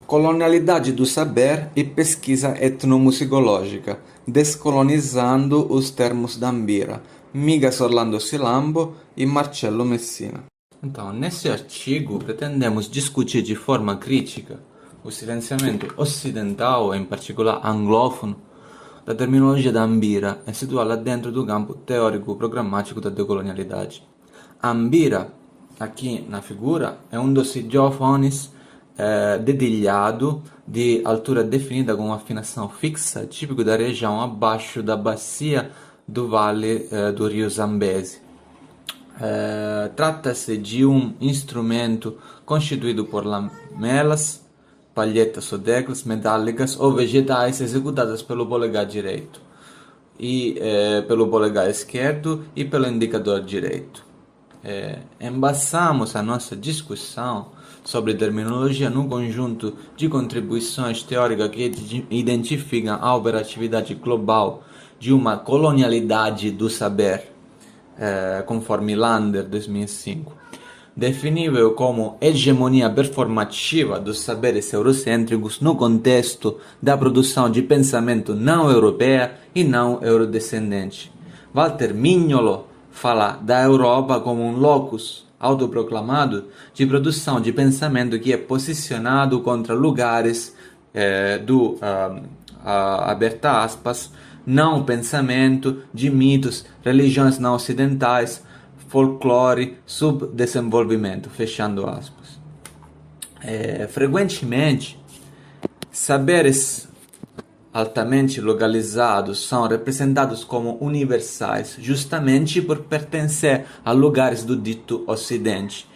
Colonialidade do saber e pesquisa etnomusicológica, descolonizando os termos da Ambira, Migas Orlando Silambo e Marcello Messina. Então, nesse artigo, pretendemos discutir de forma crítica o silenciamento ocidental, em particular anglófono, da terminologia da Ambira e situá-la dentro do campo teórico-programático da decolonialidade. A Ambira, aqui na figura, é um dos idiofones dedilhado de altura definida com afinação fixa, típico da região abaixo da bacia do vale do rio Zambesi. Trata-se de um instrumento constituído por lamelas, palhetas ou teclas metálicas ou vegetais executadas pelo polegar direito, e pelo polegar esquerdo e pelo indicador direito. Embasamos a nossa discussão sobre terminologia no conjunto de contribuições teóricas que identificam a operatividade global de uma colonialidade do saber, conforme Lander, 2005, definível como hegemonia performativa dos saberes eurocêntricos no contexto da produção de pensamento não europeia e não eurodescendente. Walter Mignolo fala da Europa como um locus autoproclamado de produção de pensamento que é posicionado contra lugares aberta aspas, não pensamento, de mitos, religiões não ocidentais, folclore, subdesenvolvimento, fechando aspas. Frequentemente, saberes altamente localizados são representados como universais, justamente por pertencer a lugares do dito Ocidente,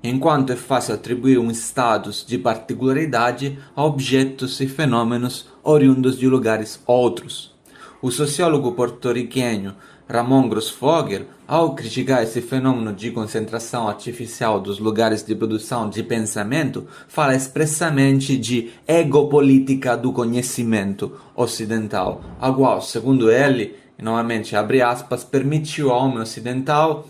enquanto é fácil atribuir um status de particularidade a objetos e fenômenos oriundos de lugares outros. O sociólogo porto-riquenho Ramon Grossfogel, ao criticar esse fenômeno de concentração artificial dos lugares de produção de pensamento, fala expressamente de egopolítica do conhecimento ocidental, a qual, segundo ele, novamente abre aspas, permitiu ao homem ocidental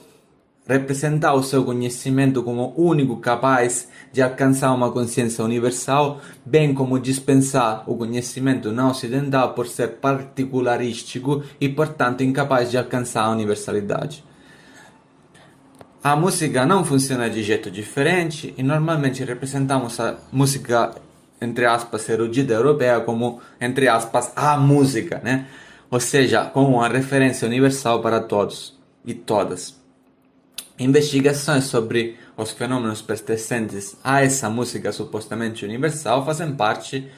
representar o seu conhecimento como único capaz de alcançar uma consciência universal, bem como dispensar o conhecimento não ocidental por ser particularístico e, portanto, incapaz de alcançar a universalidade. A música não funciona de jeito diferente e normalmente representamos a música, entre aspas, erudita europeia como, entre aspas, a música, né? Ou seja, como uma referência universal para todos e todas. Investigações sobre os fenômenos pertencentes a essa música supostamente universal fazem parte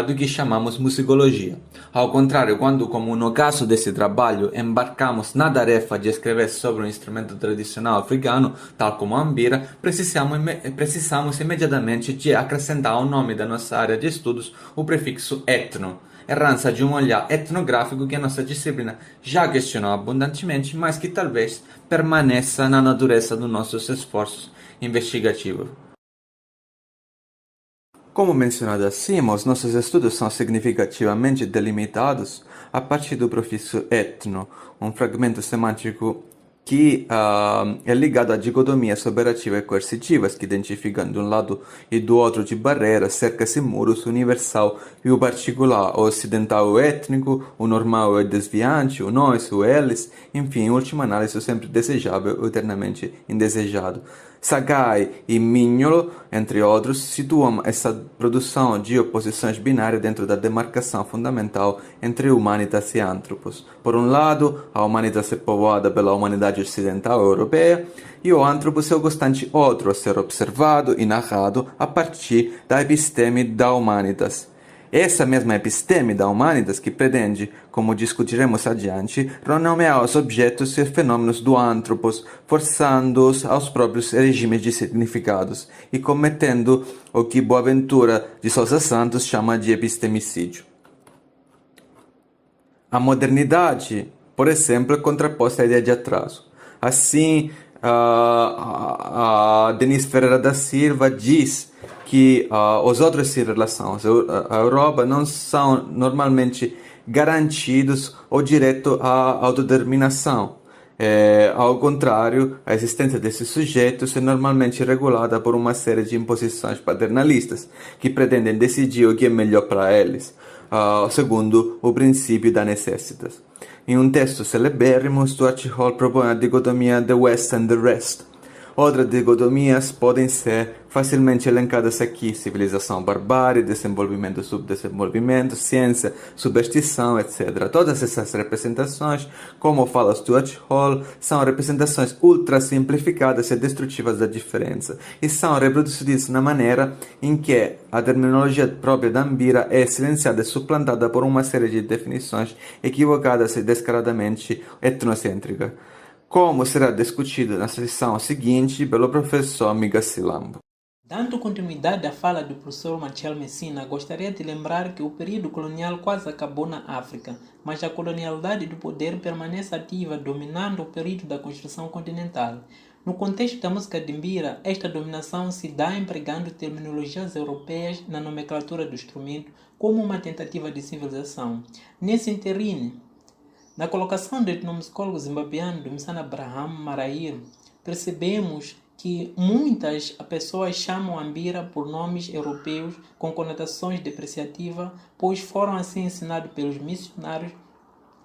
do que chamamos musicologia. Ao contrário, quando, como no caso desse trabalho, embarcamos na tarefa de escrever sobre um instrumento tradicional africano, tal como a ambira, precisamos imediatamente de acrescentar ao nome da nossa área de estudos o prefixo etno, errança de um olhar etnográfico que a nossa disciplina já questionou abundantemente, mas que talvez permaneça na natureza dos nossos esforços investigativos. Como mencionado acima, os nossos estudos são significativamente delimitados a partir do prefixo etno, um fragmento semântico que é ligado a dicotomias operativas e coercitivas que identificam de um lado e do outro de barreiras, cercas e muros, o universal e o particular, o ocidental e o étnico, o normal e o desviante, o nós, o eles, enfim, em última análise, o sempre desejável e eternamente indesejado. Sagai e Mignolo, entre outros, situam essa produção de oposições binárias dentro da demarcação fundamental entre humanitas e antropos. Por um lado, a humanitas é povoada pela humanidade ocidental europeia e o antropos é o constante outro a ser observado e narrado a partir da episteme da humanitas. Essa mesma episteme da humanitas que pretende, como discutiremos adiante, renomear os objetos e fenômenos do antropos, forçando-os aos próprios regimes de significados e cometendo o que Boaventura de Sousa Santos chama de epistemicídio. A modernidade, por exemplo, é contraposta à ideia de atraso. Assim, Denise Ferreira da Silva diz que os outros em relação à Europa não são normalmente garantidos o direito à autodeterminação. Ao contrário, a existência desses sujeitos é normalmente regulada por uma série de imposições paternalistas que pretendem decidir o que é melhor para eles, segundo o princípio da necessidade. Em um texto celebérrimo, Stuart Hall propõe a dicotomia The West and the Rest. Outras dicotomias podem ser facilmente elencadas aqui: civilização, barbárie, desenvolvimento, subdesenvolvimento, ciência, superstição, etc. Todas essas representações, como fala Stuart Hall, são representações ultra simplificadas e destrutivas da diferença, e são reproduzidas na maneira em que a terminologia própria da Ambira é silenciada e suplantada por uma série de definições equivocadas e descaradamente etnocêntricas, como será discutido na sessão seguinte pelo professor Miga Silambo. Dando continuidade à fala do professor Marcel Messina, gostaria de lembrar que o período colonial quase acabou na África, mas a colonialidade do poder permanece ativa, dominando o período da construção continental. No contexto da música de Mbira, esta dominação se dá empregando terminologias europeias na nomenclatura do instrumento como uma tentativa de civilização. Nesse interine, na colocação do etnomusicólogo zimbabiano Dumisani Abraham Marair, percebemos que muitas pessoas chamam a Mbira por nomes europeus com conotações depreciativas, pois foram assim ensinados pelos missionários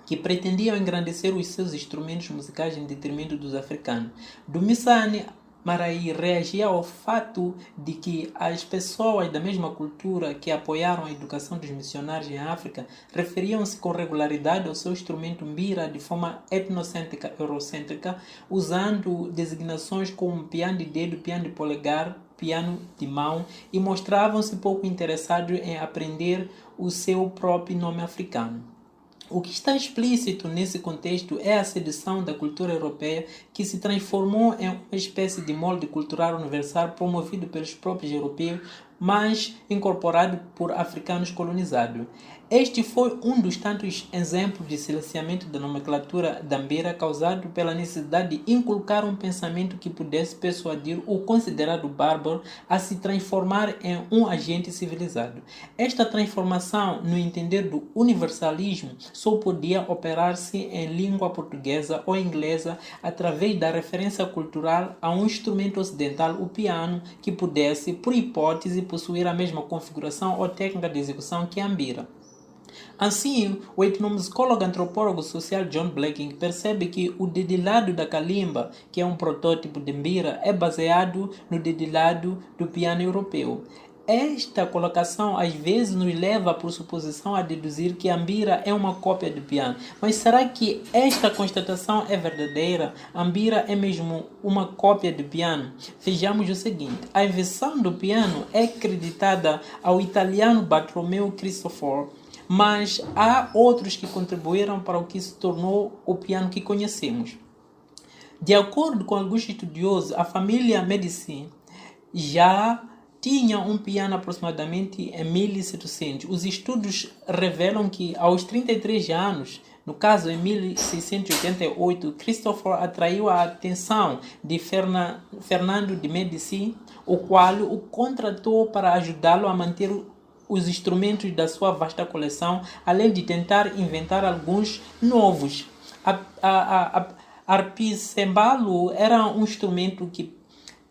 que pretendiam engrandecer os seus instrumentos musicais em detrimento dos africanos. Dumisani Maraí reagia ao fato de que as pessoas da mesma cultura que apoiaram a educação dos missionários em África referiam-se com regularidade ao seu instrumento mbira de forma etnocêntrica, eurocêntrica, usando designações como piano de dedo, piano de polegar, piano de mão, e mostravam-se pouco interessados em aprender o seu próprio nome africano. O que está explícito nesse contexto é a sedição da cultura europeia, que se transformou em uma espécie de molde cultural universal promovido pelos próprios europeus, mas incorporado por africanos colonizados. Este foi um dos tantos exemplos de silenciamento da nomenclatura da Mbira causado pela necessidade de inculcar um pensamento que pudesse persuadir o considerado bárbaro a se transformar em um agente civilizado. Esta transformação, no entender do universalismo, só podia operar-se em língua portuguesa ou inglesa através da referência cultural a um instrumento ocidental, o piano, que pudesse, por hipótese, possuir a mesma configuração ou técnica de execução que a Mbira. Assim, o etnomusicólogo antropólogo social John Blacking percebe que o dedilhado da calimba, que é um protótipo de Mbira, é baseado no dedilhado do piano europeu. Esta colocação às vezes nos leva por suposição a deduzir que a Mbira é uma cópia do piano. Mas será que esta constatação é verdadeira? A Mbira é mesmo uma cópia do piano? Vejamos o seguinte: a invenção do piano é creditada ao italiano Bartolomeo Cristofori, mas há outros que contribuíram para o que se tornou o piano que conhecemos. De acordo com alguns estudiosos, a família Medici já tinha um piano aproximadamente em 1700. Os estudos revelam que aos 33 anos, no caso em 1688, Cristofori atraiu a atenção de Fernando de Medici, o qual o contratou para ajudá-lo a manter os instrumentos da sua vasta coleção, além de tentar inventar alguns novos. Arpicembalo era um instrumento que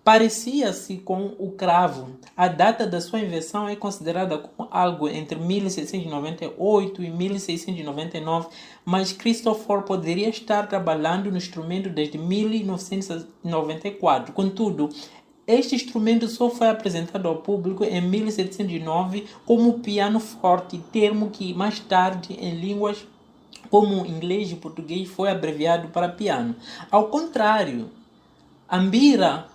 parecia-se com o cravo. A data da sua invenção é considerada como algo entre 1698 e 1699, mas Cristofori poderia estar trabalhando no instrumento desde 1994. Contudo, este instrumento só foi apresentado ao público em 1709 como pianoforte, termo que mais tarde em línguas como inglês e português foi abreviado para piano. Ao contrário, a Mbira,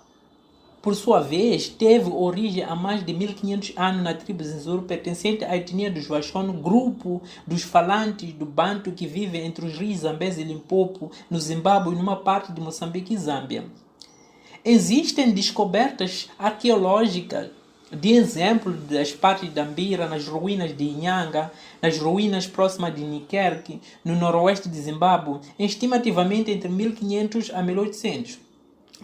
por sua vez, teve origem há mais de 1500 anos na tribo Zinzuru, pertencente à etnia dos Washono, grupo dos falantes do Bantu que vive entre os rios Zambeze e Limpopo, no Zimbábue e numa parte de Moçambique e Zâmbia. Existem descobertas arqueológicas de exemplo das partes da Mbira nas ruínas de Inhanga, nas ruínas próximas de Nikerque, no noroeste de Zimbábue, estimativamente entre 1500 a 1800.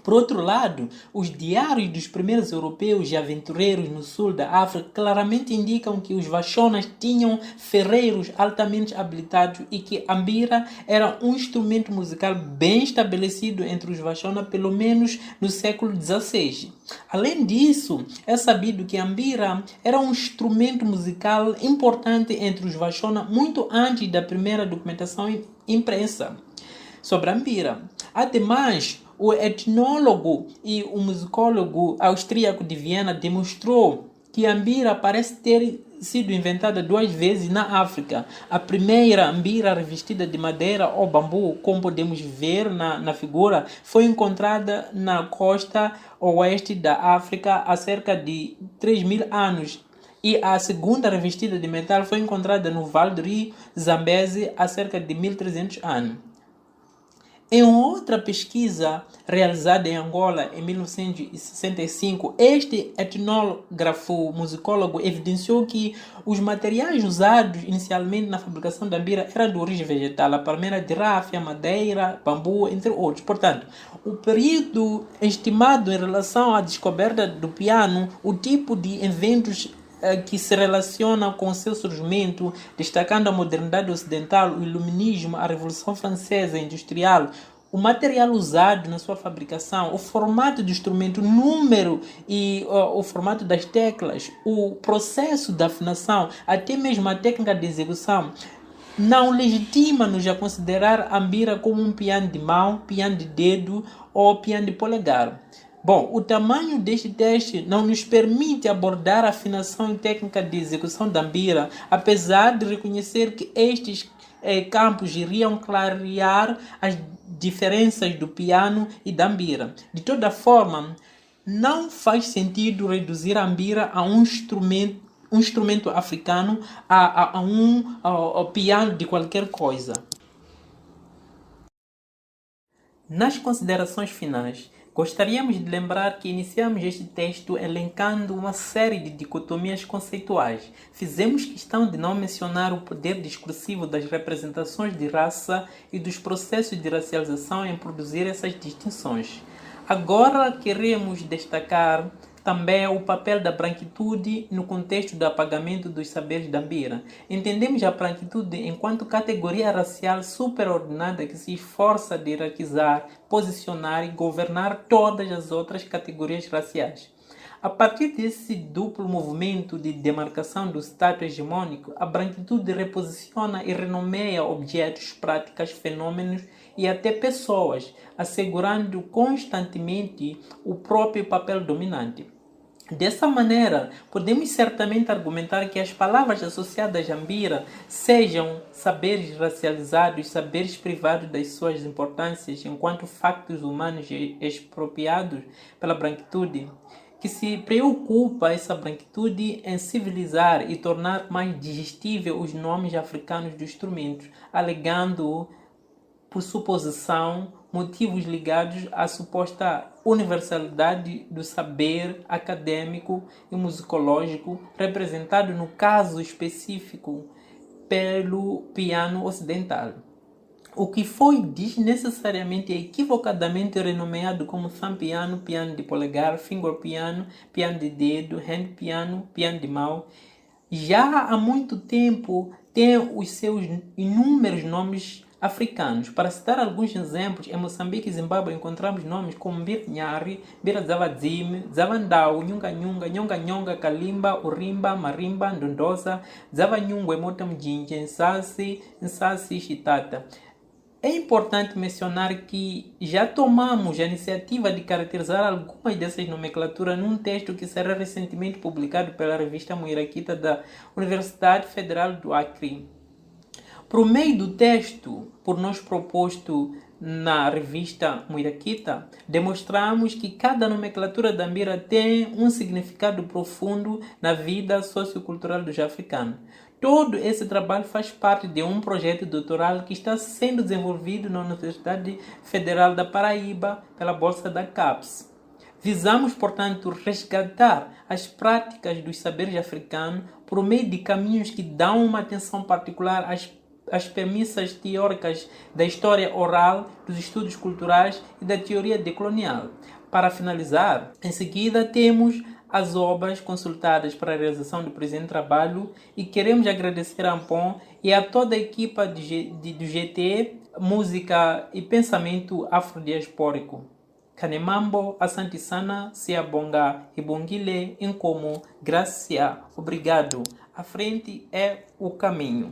Por outro lado, os diários dos primeiros europeus e aventureiros no sul da África claramente indicam que os Washonas tinham ferreiros altamente habilitados e que a mbira era um instrumento musical bem estabelecido entre os Washona pelo menos no século XVI. Além disso, é sabido que a mbira era um instrumento musical importante entre os Washona muito antes da primeira documentação impressa sobre a mbira. Ademais, o etnólogo e o musicólogo austríaco de Viena demonstrou que a mbira parece ter sido inventada 2 vezes na África. A primeira mbira revestida de madeira ou bambu, como podemos ver na figura, foi encontrada na costa oeste da África há cerca de 3.000 anos. E a segunda revestida de metal foi encontrada no Vale do Rio Zambeze há cerca de 1.300 anos. Em outra pesquisa realizada em Angola em 1965, este etnógrafo musicólogo evidenciou que os materiais usados inicialmente na fabricação da mbira eram de origem vegetal, a palmeira de ráfia, madeira, bambu, entre outros. Portanto, o período estimado em relação à descoberta do piano, o tipo de eventos que se relaciona com seu surgimento, destacando a modernidade ocidental, o iluminismo, a Revolução Francesa Industrial, o material usado na sua fabricação, o formato do instrumento, o número e o formato das teclas, o processo da afinação, até mesmo a técnica de execução, não legitima-nos a considerar a mbira como um piano de mão, piano de dedo ou piano de polegar. Bom, o tamanho deste teste não nos permite abordar a afinação e técnica de execução da mbira, apesar de reconhecer que estes campos iriam clarear as diferenças do piano e da mbira. De toda forma, não faz sentido reduzir a mbira a um instrumento africano, a um piano de qualquer coisa. Nas considerações finais, gostaríamos de lembrar que iniciamos este texto elencando uma série de dicotomias conceituais. Fizemos questão de não mencionar o poder discursivo das representações de raça e dos processos de racialização em produzir essas distinções. Agora queremos destacar também o papel da branquitude no contexto do apagamento dos saberes da mbira. Entendemos a branquitude enquanto categoria racial superordenada que se esforça de hierarquizar, posicionar e governar todas as outras categorias raciais. A partir desse duplo movimento de demarcação do status hegemônico, a branquitude reposiciona e renomeia objetos, práticas, fenômenos e até pessoas, assegurando constantemente o próprio papel dominante. Dessa maneira, podemos certamente argumentar que as palavras associadas à mbira sejam saberes racializados, saberes privados das suas importâncias enquanto factos humanos expropriados pela branquitude, que se preocupa essa branquitude em civilizar e tornar mais digestível os nomes africanos dos instrumentos, alegando, por suposição, motivos ligados à suposta universalidade do saber acadêmico e musicológico, representado no caso específico pelo piano ocidental, o que foi desnecessariamente e equivocadamente renomeado como thumb piano, piano de polegar, finger piano, piano de dedo, hand piano, piano de mão. Já há muito tempo tem os seus inúmeros nomes africanos. Para citar alguns exemplos, em Moçambique e Zimbábue encontramos nomes como Mbir Nyari, Mbira Zavadzime, Zavandau, Nhunga Nhunga, Nhonga Nhonga, Kalimba, Urimba, Marimba, Ndondosa, Zavanyungwe, Motamjinje, Nsasi, Chitata. É importante mencionar que já tomamos a iniciativa de caracterizar algumas dessas nomenclaturas num texto que será recentemente publicado pela revista Muiraquita da Universidade Federal do Acre. Por meio do texto, por nós proposto na revista Muiraquita, demonstramos que cada nomenclatura da mbira tem um significado profundo na vida sociocultural dos africanos. Todo esse trabalho faz parte de um projeto doutoral que está sendo desenvolvido na Universidade Federal da Paraíba pela bolsa da CAPES. Visamos, portanto, resgatar as práticas dos saberes africanos por meio de caminhos que dão uma atenção particular às as premissas teóricas da história oral, dos estudos culturais e da teoria decolonial. Para finalizar, em seguida temos as obras consultadas para a realização do presente trabalho e queremos agradecer a Ampon e a toda a equipa do GT, Música e Pensamento Afrodiaspórico. Kanemambo, Asante Sana, Siabonga, Ibongile, Incomo, Gracia. Obrigado. A frente é o caminho.